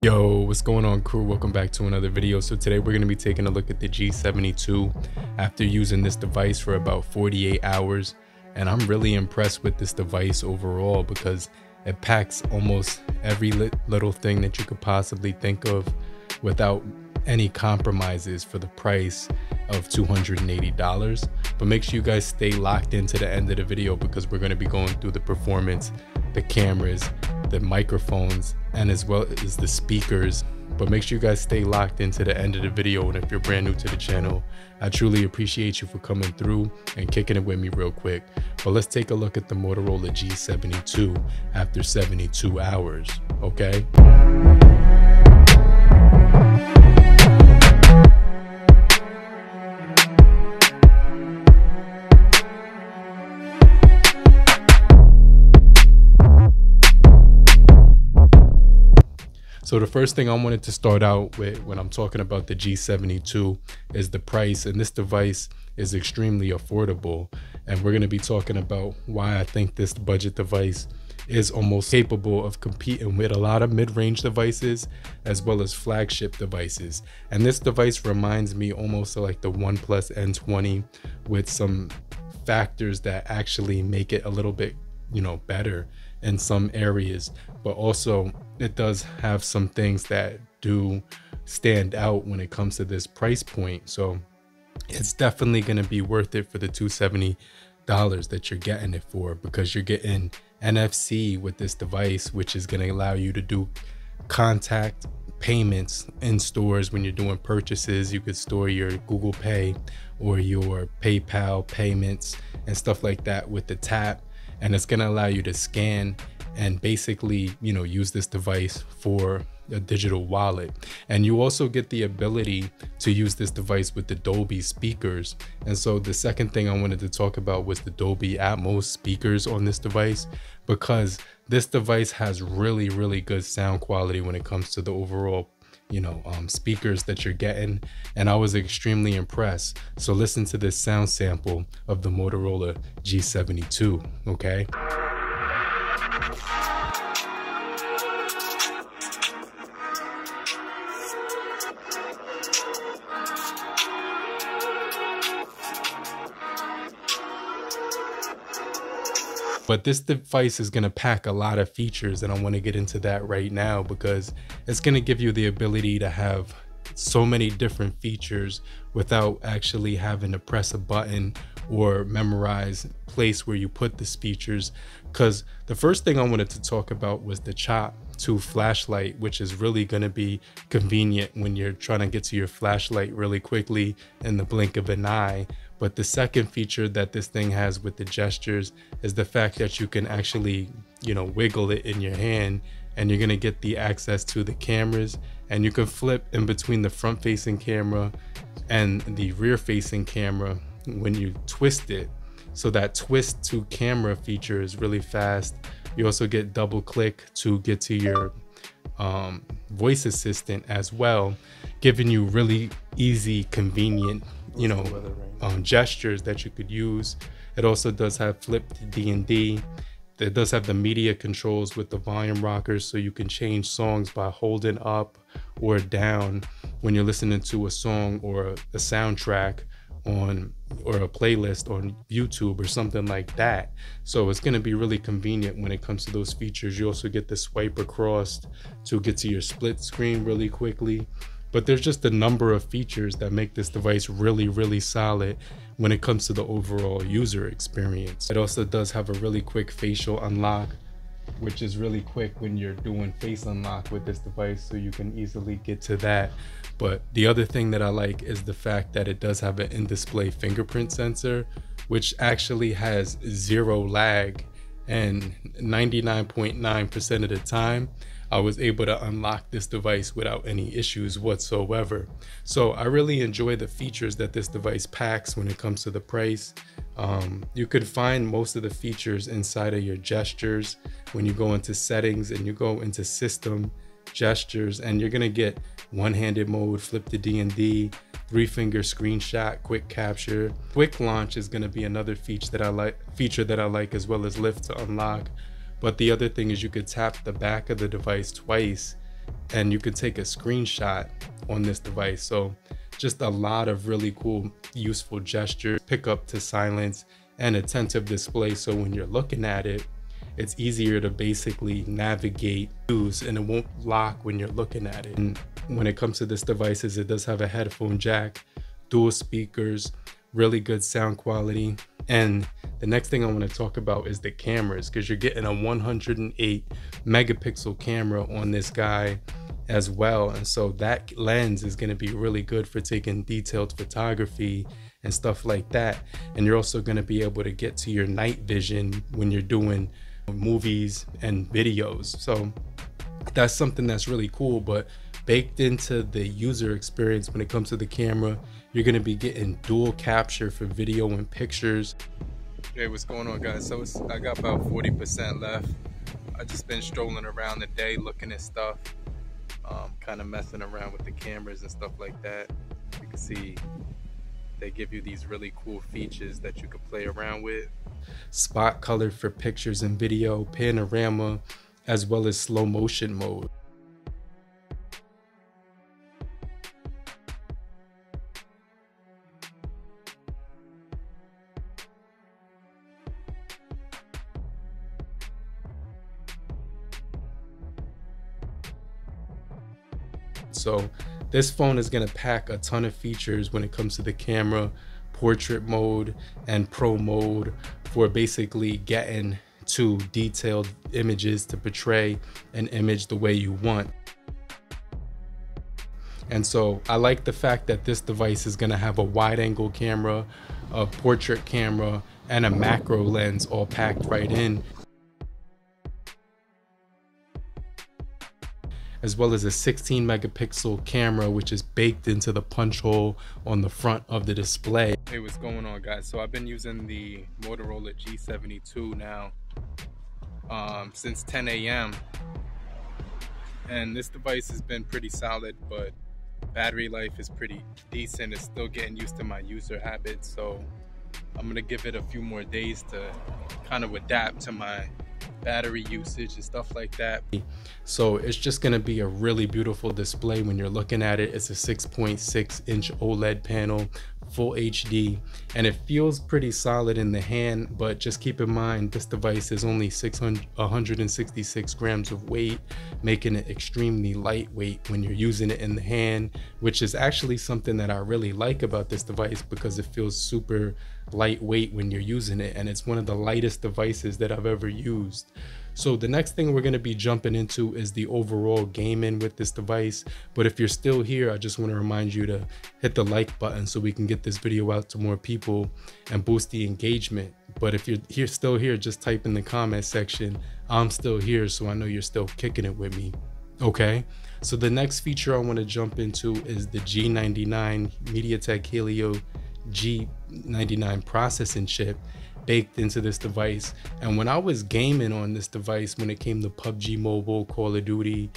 Yo, what's going on, crew? Welcome back to another video. So today we're going to be taking a look at the G72 after using this device for about 48 hours. And I'm really impressed with this device overall because it packs almost every little thing that you could possibly think of without any compromises for the price of $280. But make sure you guys stay locked into the end of the video because we're going to be going through the performance, the cameras, the microphones, and as well as the speakers. But make sure you guys stay locked into the end of the video. And if you're brand new to the channel, I truly appreciate you for coming through and kicking it with me real quick. But let's take a look at the Motorola G72 after 72 hours, okay? So the first thing I wanted to start out with when I'm talking about the G72 is the price, and this device is extremely affordable. And we're going to be talking about why I think this budget device is almost capable of competing with a lot of mid-range devices as well as flagship devices. And this device reminds me almost of like the OnePlus N20 with some factors that actually make it a little bit, better in some areas, but also it does have some things that do stand out when it comes to this price point. So it's definitely going to be worth it for the $270 that you're getting it for, because you're getting NFC with this device, which is going to allow you to do contact payments in stores. When you're doing purchases, you could store your Google Pay or your PayPal payments and stuff like that with the tap. And it's going to allow you to scan and basically, use this device for a digital wallet. And you also get the ability to use this device with the Dolby speakers. And so the second thing I wanted to talk about was the Dolby Atmos speakers on this device, because this device has really, really good sound quality when it comes to the overall speakers that you're getting, and I was extremely impressed. So listen to this sound sample of the Motorola G72, okay? But this device is going to pack a lot of features, and I want to get into that right now because it's going to give you the ability to have so many different features without actually having to press a button or memorize place where you put the features. Because the first thing I wanted to talk about was the Chop 2 flashlight, which is really going to be convenient when you're trying to get to your flashlight really quickly in the blink of an eye. But the second feature that this thing has with the gestures is the fact that you can actually, wiggle it in your hand, and you're going to get the access to the cameras, and you can flip in between the front facing camera and the rear facing camera when you twist it. So that twist to camera feature is really fast. You also get double click to get to your voice assistant as well, giving you really easy, convenient, gestures that you could use. It also does have flip to D&D. It does have the media controls with the volume rockers, so you can change songs by holding up or down when you're listening to a song or a soundtrack or a playlist on YouTube or something like that. So it's going to be really convenient when it comes to those features. You also get the swipe across to get to your split screen really quickly. But there's just a number of features that make this device really, really solid when it comes to the overall user experience. It also does have a really quick facial unlock, which is really quick when you're doing face unlock with this device, so you can easily get to that. But the other thing that I like is the fact that it does have an in-display fingerprint sensor, which actually has zero lag, and 99.9% of the time I was able to unlock this device without any issues whatsoever. So I really enjoy the features that this device packs when it comes to the price. You could find most of the features inside of your gestures when you go into settings and you go into system gestures, and you're gonna get one-handed mode, flip to D&D, 3-finger screenshot, quick capture. Quick launch is gonna be another feature that I like, as well as lift to unlock. But the other thing is you could tap the back of the device twice and you could take a screenshot on this device. So just a lot of really cool, useful gestures, pick up to silence, and attentive display. So when you're looking at it, it's easier to basically navigate use, and it won't lock when you're looking at it. And when it comes to this device, it does have a headphone jack, dual speakers, really good sound quality. And the next thing I want to talk about is the cameras, because you're getting a 108 megapixel camera on this guy as well. And so that lens is going to be really good for taking detailed photography and stuff like that. And you're also going to be able to get to your night vision when you're doing movies and videos. So that's something that's really cool. But baked into the user experience when it comes to the camera, you're going to be getting dual capture for video and pictures. Hey, what's going on, guys? So I got about 40% left. I just been strolling around the day looking at stuff, kind of messing around with the cameras and stuff like that. You can see they give you these really cool features that you could play around with. Spot color for pictures and video, panorama, as well as slow motion mode. So this phone is going to pack a ton of features when it comes to the camera, portrait mode and pro mode, for basically getting to detailed images to portray an image the way you want. And so I like the fact that this device is going to have a wide angle camera, a portrait camera, and a macro lens all packed right in, as well as a 16 megapixel camera, which is baked into the punch hole on the front of the display. Hey, what's going on, guys? So I've been using the Motorola G72 now since 10 a.m. and this device has been pretty solid, but battery life is pretty decent. It's still getting used to my user habits, so I'm gonna give it a few more days to kind of adapt to my battery usage and stuff like that. So it's just going to be a really beautiful display when you're looking at it. It's a 6.6 inch OLED panel, full HD, and it feels pretty solid in the hand. But just keep in mind, this device is only 166 grams of weight, making it extremely lightweight when you're using it in the hand, which is actually something that I really like about this device, because it feels super lightweight when you're using it, and it's one of the lightest devices that I've ever used. So the next thing we're going to be jumping into is the overall gaming with this device. But if you're still here, I just want to remind you to hit the like button so we can get this video out to more people and boost the engagement. But if you're still here, just type in the comment section, I'm still here, so I know you're still kicking it with me. Okay, so the next feature I want to jump into is the G99 MediaTek Helio G99 processing chip baked into this device. And when I was gaming on this device, when it came to PUBG Mobile, Call of Duty,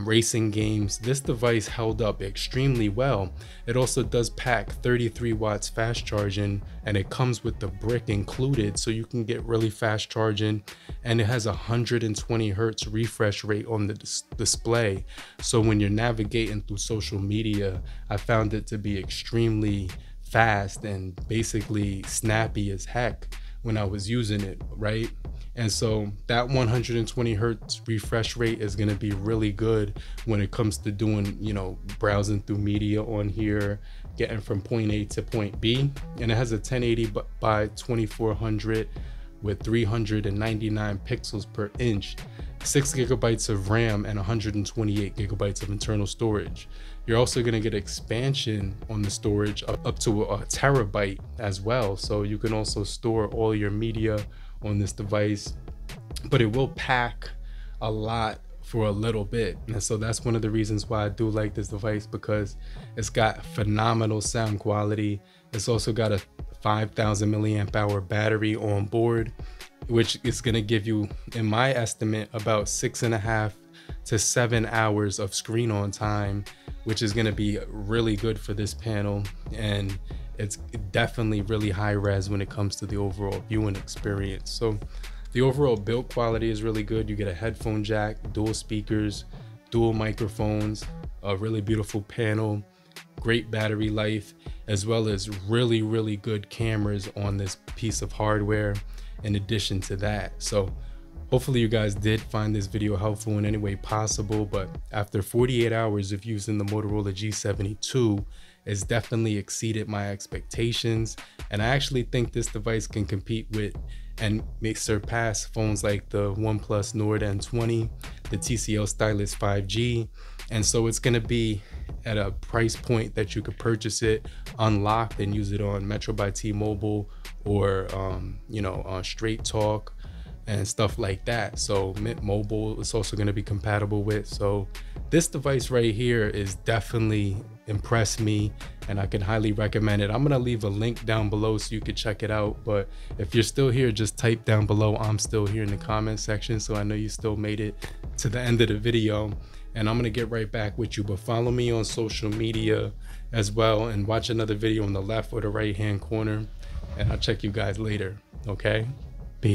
racing games, this device held up extremely well. It also does pack 33 watts fast charging, and it comes with the brick included, so you can get really fast charging. And it has a 120 hertz refresh rate on the display. So when you're navigating through social media, I found it to be extremely fast and basically snappy as heck when I was using it, right? And so that 120 hertz refresh rate is going to be really good when it comes to doing, browsing through media on here, getting from point A to point B. And it has a 1080 by 2400 with 399 pixels per inch, 6 gigabytes of RAM, and 128 gigabytes of internal storage. You're also going to get expansion on the storage up to a terabyte as well. So you can also store all your media on this device, but it will pack a lot for a little bit. And so that's one of the reasons why I do like this device, because it's got phenomenal sound quality. It's also got a 5,000 milliamp hour battery on board, which is going to give you, in my estimate, about 6.5 to 7 hours of screen on time, which is going to be really good for this panel. And it's definitely really high res when it comes to the overall viewing experience. So the overall build quality is really good. You get a headphone jack, dual speakers, dual microphones, a really beautiful panel, great battery life, as well as really good cameras on this piece of hardware in addition to that. So hopefully you guys did find this video helpful in any way possible, but after 48 hours of using the Motorola G72, it's definitely exceeded my expectations. And I actually think this device can compete with and may surpass phones like the OnePlus Nord N20, the TCL Stylus 5G. And so it's gonna be at a price point that you could purchase it unlocked and use it on Metro by T-Mobile or on Straight Talk and stuff like that. So Mint Mobile is also going to be compatible with. So this device right here is definitely impressed me, and I can highly recommend it. I'm going to leave a link down below so you could check it out. But if you're still here, just type down below "I'm still here" in the comment section, so I know you still made it to the end of the video. And I'm going to get right back with you, but follow me on social media as well, and watch another video on the left or the right hand corner, and I'll check you guys later. Okay, peace.